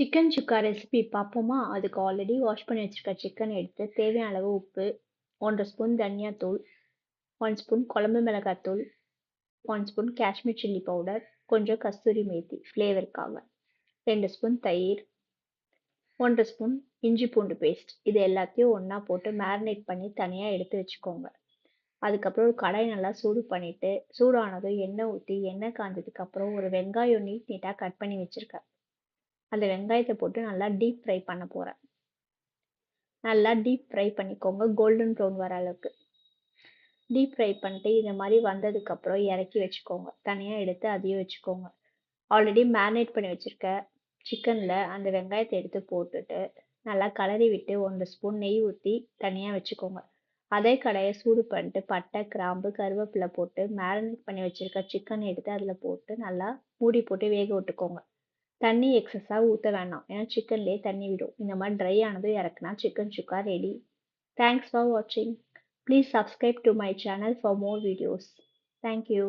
Chicken சுக்கா recipe பார்ப்போமா? அதுக்கு already wash பண்ணி வச்சிருக்க சிக்கன் எடுத்து தேவையான அளவு உப்பு, 1 ஸ்பூன் தனியாத்தூள், 1 ஸ்பூன் குழம்பு மிளகாய்த்தூள், 1 ஸ்பூன் காஷ்மீர் சில்லி பவுடர், கொஞ்சம் கஸ்தூரி மேத்தி ஃப்ளேவருக்காக, 2 ஸ்பூன் தயிர், 1 ஸ்பூன் இஞ்சி பூண்டு பேஸ்ட். இது எல்லாத்தையும் ஒன்றா போட்டு மேரினேட் பண்ணி தனியாக எடுத்து வச்சுக்கோங்க. அதுக்கப்புறம் ஒரு கடாய் நல்லா சூடு பண்ணிவிட்டு சூடானதும் எண்ணெய் ஊற்றி எண்ணெய் காஞ்சதுக்கப்புறம் ஒரு வெங்காயம் நீட்டாக கட் பண்ணி வச்சுருக்கேன். அந்த வெங்காயத்தை போட்டு நல்லா டீப் ஃப்ரை பண்ண போகிறேன். நல்லா டீப் ஃப்ரை பண்ணிக்கோங்க, கோல்டன் ப்ரௌன் வர அளவுக்கு. டீப் ஃப்ரை பண்ணிட்டு இந்த மாதிரி வந்ததுக்கப்புறம் இறக்கி வச்சுக்கோங்க. தனியாக எடுத்து அதையும் வச்சுக்கோங்க. ஆல்ரெடி மேரினேட் பண்ணி வச்சுருக்க சிக்கனில் அந்த வெங்காயத்தை எடுத்து போட்டுட்டு நல்லா கலரி விட்டு 1 ஸ்பூன் நெய் ஊற்றி தனியாக வச்சுக்கோங்க. அதே கடாயை சூடு பண்ணிட்டு பட்டை, கிராம்பு, கருவேப்பிலை போட்டு மேரினேட் பண்ணி வச்சுருக்க சிக்கன் எடுத்து அதில் போட்டு நல்லா மூடி போட்டு வேக விட்டுக்கோங்க. தண்ணி எக்ஸஸாக ஊற்ற வேணாம், ஏன்னா சிக்கன்லேயே தண்ணி விடும். இந்த மாதிரி ட்ரை ஆனதும் இறக்குனா chicken sukka ready. Thanks for வாட்சிங். Please subscribe to my channel for more videos. Thank you.